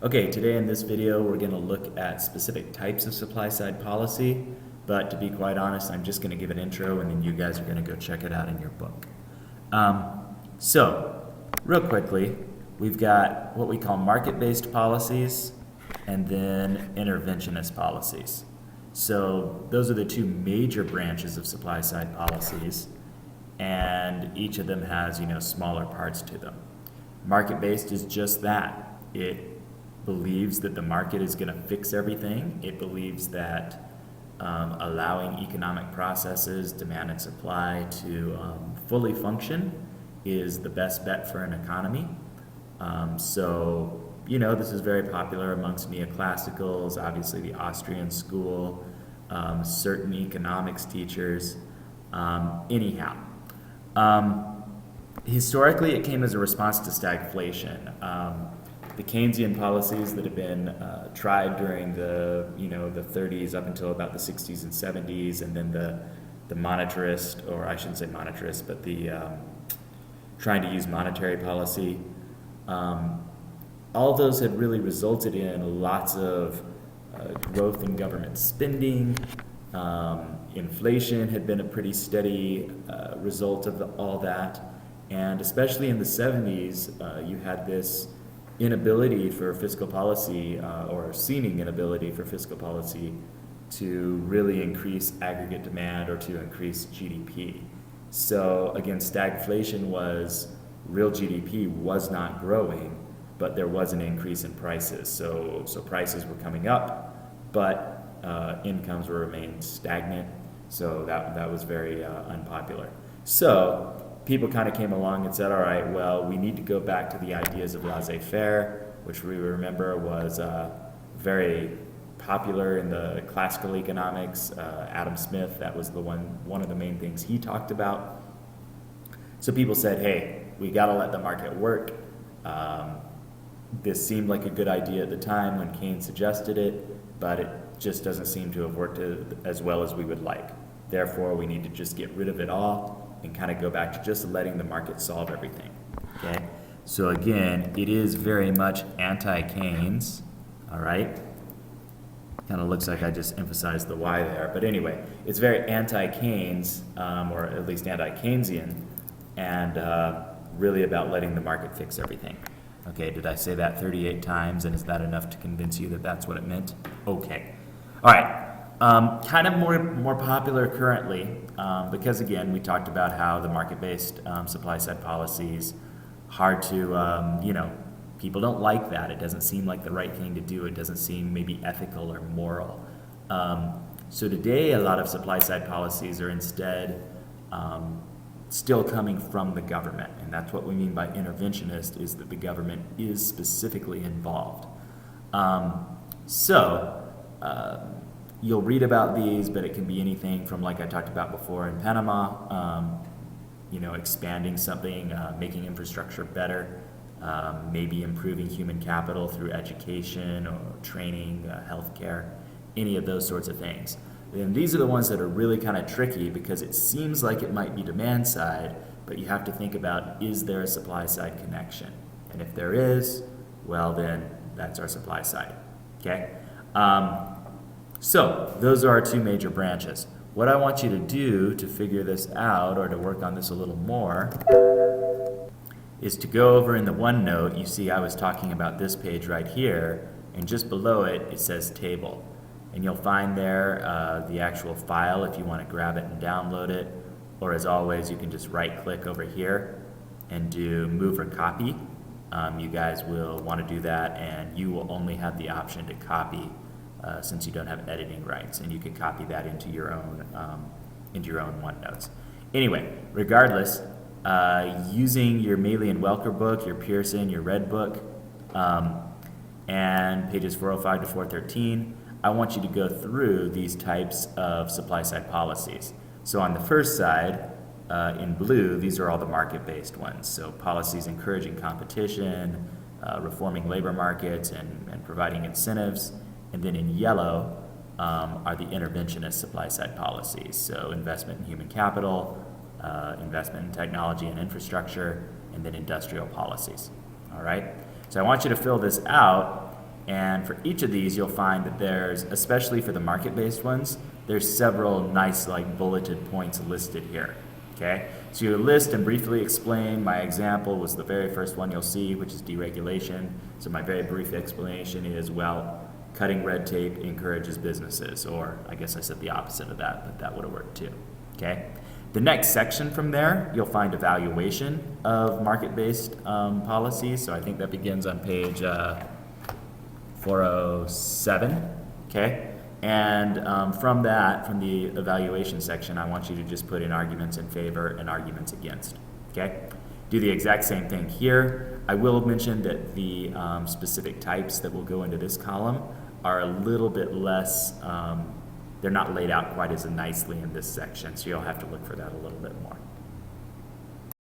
Okay, today in this video we're going to look at specific types of supply-side policy, but to be quite honest, I'm just going to give an intro and then you guys are going to go check it out in your book. So, real quickly, we've got what we call market-based policies and then interventionist policies. So those are the two major branches of supply-side policies, and each of them has, smaller parts to them. Market-based is just that. It believes that the market is going to fix everything. It believes that allowing economic processes, demand and supply, to fully function is the best bet for an economy. This is very popular amongst neoclassicals, obviously the Austrian school, certain economics teachers. Historically, it came as a response to stagflation. The Keynesian policies that have been tried during the 30s up until about the 60s and 70s, and then the monetarist, or I shouldn't say monetarist, but the trying to use monetary policy. All those had really resulted in lots of growth in government spending. Inflation had been a pretty steady result of all that. And especially in the 70s, you had this inability for fiscal policy, or seeming inability for fiscal policy, to really increase aggregate demand or to increase GDP. So again, stagflation was real GDP was not growing, but there was an increase in prices. So prices were coming up, but incomes were remained stagnant. So that was very unpopular. So people kind of came along and said, all right, well, we need to go back to the ideas of laissez faire, which we remember was very popular in the classical economics. Adam Smith, that was one of the main things he talked about. So people said, hey, we got to let the market work. This seemed like a good idea at the time when Keynes suggested it, but it just doesn't seem to have worked as well as we would like. Therefore, we need to just get rid of it all and kind of go back to just letting the market solve everything. Okay? So again, it is very much anti-Keynes, all right? Kind of looks like I just emphasized the Y there, but anyway, it's very anti-Keynes, or at least anti-Keynesian, and really about letting the market fix everything. Okay, did I say that 38 times, and is that enough to convince you that that's what it meant? Okay. All right. Kind of more popular currently, because again, we talked about how the market-based supply-side policies, hard to, people don't like that. It doesn't seem like the right thing to do. It doesn't seem maybe ethical or moral. So today, a lot of supply-side policies are instead still coming from the government, and that's what we mean by interventionist, is that the government is specifically involved. You'll read about these, but it can be anything from, like I talked about before in Panama, expanding something, making infrastructure better, maybe improving human capital through education or training, healthcare, any of those sorts of things. And these are the ones that are really kind of tricky because it seems like it might be demand side, but you have to think about, is there a supply side connection? And if there is, well then that's our supply side, okay? So those are our two major branches. What I want you to do to figure this out, or to work on this a little more, is to go over in the OneNote. You see I was talking about this page right here, and just below it, it says table. And you'll find there the actual file if you want to grab it and download it, or as always, you can just right click over here and do move or copy. You guys will want to do that, and you will only have the option to copy since you don't have editing rights, and you can copy that into your own OneNotes. Anyway, regardless, using your Maley and Welker book, your Pearson, your Red book, and pages 405 to 413, I want you to go through these types of supply-side policies. So on the first side, in blue, these are all the market-based ones. So policies encouraging competition, reforming labor markets, and providing incentives. And then in yellow are the interventionist supply-side policies. So investment in human capital, investment in technology and infrastructure, and then industrial policies. All right? So I want you to fill this out, And for each of these, you'll find that there's, especially for the market-based ones, there's several nice like bulleted points listed here. Okay, so you list and briefly explain. My example was the very first one you'll see, which is deregulation. So my very brief explanation is, well, cutting red tape encourages businesses, or I guess I said the opposite of that, but that would have worked too. Okay, the next section from there, you'll find evaluation of market-based policies. So I think that begins on page 407. Okay. And from the evaluation section, I want you to just put in arguments in favor and arguments against. Okay? Do the exact same thing here. I will mention that the specific types that will go into this column are a little bit less, they're not laid out quite as nicely in this section, so you'll have to look for that a little bit more.